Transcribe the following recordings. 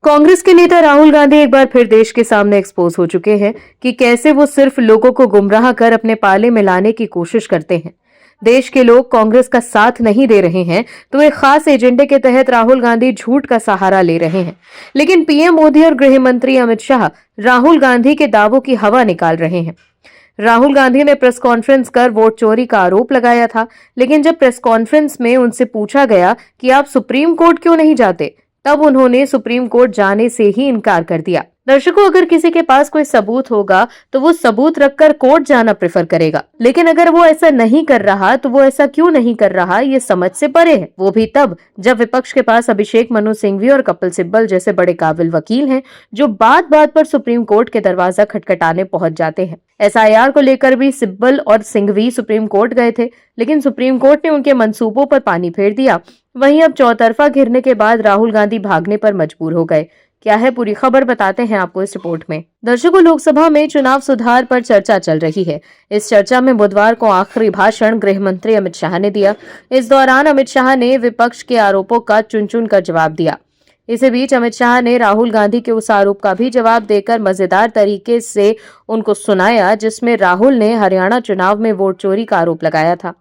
कांग्रेस के नेता राहुल गांधी एक बार फिर देश के सामने एक्सपोज हो चुके हैं कि कैसे वो सिर्फ लोगों को गुमराह कर अपने पाले में लाने की कोशिश करते हैं। देश के लोग कांग्रेस का साथ नहीं दे रहे हैं तो एक खास एजेंडे के तहत राहुल गांधी झूठ का सहारा ले रहे हैं। लेकिन पीएम मोदी और गृह मंत्री अमित शाह राहुल गांधी के दावों की हवा निकाल रहे हैं। राहुल गांधी ने प्रेस कॉन्फ्रेंस कर वोट चोरी का आरोप लगाया था, लेकिन जब प्रेस कॉन्फ्रेंस में उनसे पूछा गया कि आप सुप्रीम कोर्ट क्यों नहीं जाते, तब उन्होंने सुप्रीम कोर्ट जाने से ही इनकार कर दिया। दर्शकों, अगर किसी के पास कोई सबूत होगा तो वो सबूत रखकर कोर्ट जाना प्रेफर करेगा, लेकिन अगर वो ऐसा नहीं कर रहा तो वो ऐसा क्यों नहीं कर रहा, ये समझ से परे है। वो भी तब जब विपक्ष के पास अभिषेक मनु सिंघवी और कपिल सिब्बल जैसे बड़े काबिल वकील हैं, जो बात बात पर सुप्रीम कोर्ट के दरवाजा खटखटाने पहुंच जाते हैं। एसआईआर को लेकर भी सिब्बल और सिंघवी सुप्रीम कोर्ट गए थे, लेकिन सुप्रीम कोर्ट ने उनके मंसूबों पर पानी फेर दिया। वहीं अब चौतरफा घिरने के बाद राहुल गांधी भागने पर मजबूर हो गए। क्या है पूरी खबर, बताते हैं आपको इस रिपोर्ट में। दर्शकों, लोकसभा में चुनाव सुधार पर चर्चा चल रही है। इस चर्चा में बुधवार को आखिरी भाषण गृह मंत्री अमित शाह ने दिया। इस दौरान अमित शाह ने विपक्ष के आरोपों का चुन चुन कर जवाब दिया। इसी बीच अमित शाह ने राहुल गांधी के उस आरोप का भी जवाब देकर मजेदार तरीके से उनको सुनाया, जिसमें राहुल ने हरियाणा चुनाव में वोट चोरी का आरोप लगाया था।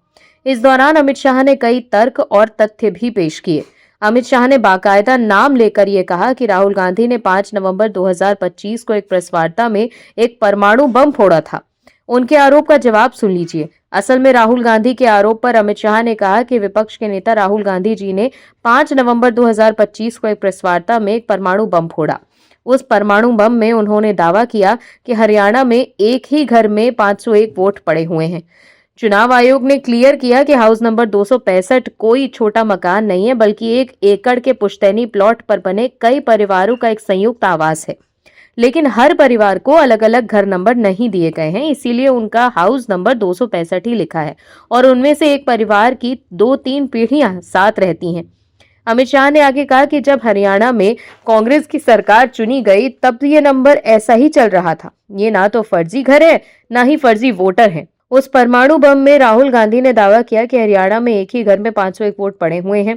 इस दौरान अमित शाह ने कई तर्क और तथ्य भी पेश किए। अमित शाह ने बाकायदा नाम लेकर ये कहा कि राहुल गांधी ने 5 नवंबर 2025 को एक प्रेस वार्ता में एक परमाणु बम फोड़ा था। उनके आरोप का जवाब सुन लीजिए। असल में राहुल गांधी के आरोप पर अमित शाह ने कहा कि विपक्ष के नेता राहुल गांधी जी ने 5 नवंबर 2025 को एक प्रेस वार्ता में एक परमाणु बम फोड़ा। उस परमाणु बम में उन्होंने दावा किया कि हरियाणा में एक ही घर में 501 वोट पड़े हुए हैं। चुनाव आयोग ने क्लियर किया कि हाउस नंबर 265 कोई छोटा मकान नहीं है, बल्कि 1 एकड़ के पुश्तैनी प्लॉट पर बने कई परिवारों का एक संयुक्त आवास है। लेकिन हर परिवार को अलग अलग घर नंबर नहीं दिए गए हैं, इसीलिए उनका हाउस नंबर 265 ही लिखा है और उनमें से एक परिवार की 2-3 पीढ़ियां साथ रहती हैं। अमित शाह ने आगे कहा कि जब हरियाणा में कांग्रेस की सरकार चुनी गई तब ये नंबर ऐसा ही चल रहा था। ये ना तो फर्जी घर है, ना ही फर्जी वोटर हैं। उस परमाणु बम में राहुल गांधी ने दावा किया कि हरियाणा में एक ही घर में 501 वोट पड़े हुए हैं।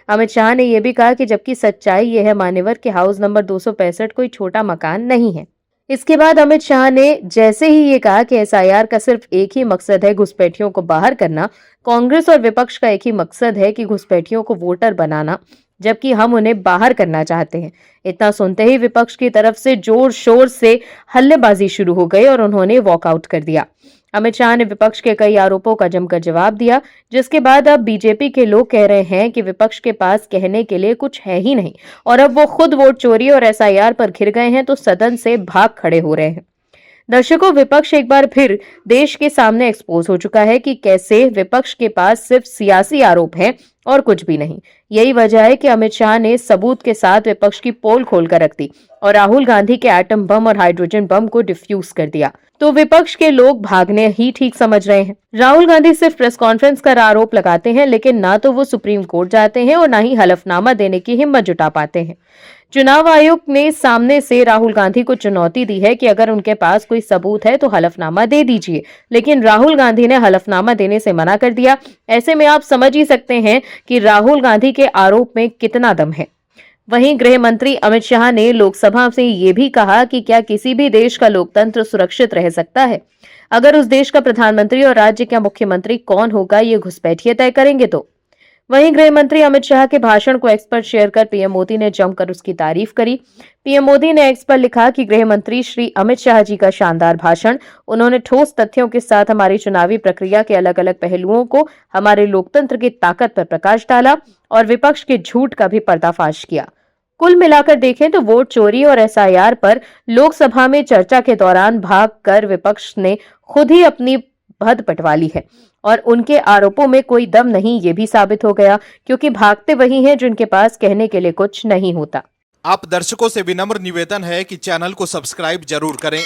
अमित शाह ने यह भी कहा कि जबकि सच्चाई यह है मान्यवर कि हाउस नंबर 265 कोई छोटा मकान नहीं है। इसके बाद अमित शाह ने जैसे ही ये कहा कि एसआईआर का सिर्फ एक ही मकसद है घुसपैठियों को बाहर करना, कांग्रेस और विपक्ष का एक ही मकसद है कि घुसपैठियों को वोटर बनाना, जबकि हम उन्हें बाहर करना चाहते हैं। इतना सुनते ही विपक्ष की तरफ से जोर शोर से हल्लेबाजी शुरू हो गई और उन्होंने वॉकआउट कर दिया। अमित शाह ने विपक्ष के कई आरोपों का जमकर जवाब दिया, जिसके बाद अब बीजेपी के लोग कह रहे हैं कि विपक्ष के पास कहने के लिए कुछ है ही नहीं और अब वो खुद वोट चोरी और एसआईआर पर घिर गए हैं तो सदन से भाग खड़े हो रहे हैं। दर्शकों, विपक्ष एक बार फिर देश के सामने एक्सपोज हो चुका है कि कैसे विपक्ष के पास सिर्फ सियासी आरोप हैं और कुछ भी नहीं। यही वजह है कि अमित शाह ने सबूत के साथ विपक्ष की पोल खोलकर रख दी और राहुल गांधी के एटम बम और हाइड्रोजन बम को डिफ्यूज कर दिया। तो विपक्ष के लोग भागने ही ठीक समझ रहे हैं। राहुल गांधी सिर्फ प्रेस कॉन्फ्रेंस कर आरोप लगाते हैं, लेकिन ना तो वो सुप्रीम कोर्ट जाते हैं और ना ही हलफनामा देने की हिम्मत जुटा पाते हैं। चुनाव आयोग ने सामने से राहुल गांधी को चुनौती दी है कि अगर उनके पास कोई सबूत है तो हलफनामा दे दीजिए, लेकिन राहुल गांधी ने हलफनामा देने से मना कर दिया। ऐसे में आप समझ ही सकते हैं कि राहुल गांधी के आरोप में कितना दम है। वहीं गृह मंत्री अमित शाह ने लोकसभा से ये भी कहा कि क्या किसी भी देश का लोकतंत्र सुरक्षित रह सकता है अगर उस देश का प्रधानमंत्री और राज्य का मुख्यमंत्री कौन होगा ये घुसपैठिए तय करेंगे तो। वहीं गृह मंत्री अमित शाह के भाषण को एक्स पर शेयर कर पीएम मोदी ने जमकर उसकी तारीफ करी। पीएम मोदी ने एक्स पर लिखा कि गृह मंत्री श्री अमित शाह जी का शानदार भाषण। उन्होंने ठोस तथ्यों के साथ हमारी चुनावी प्रक्रिया के अलग अलग पहलुओं को, हमारे लोकतंत्र की ताकत पर प्रकाश डाला और विपक्ष के झूठ का भी पर्दाफाश किया। कुल मिलाकर देखें तो वोट चोरी और एसआईआर पर लोकसभा में चर्चा के दौरान भागकर विपक्ष ने खुद ही अपनी भद पटवा ली है और उनके आरोपों में कोई दम नहीं, ये भी साबित हो गया, क्योंकि भागते वही हैं जिनके पास कहने के लिए कुछ नहीं होता। आप दर्शकों से विनम्र निवेदन है कि चैनल को सब्सक्राइब जरूर करें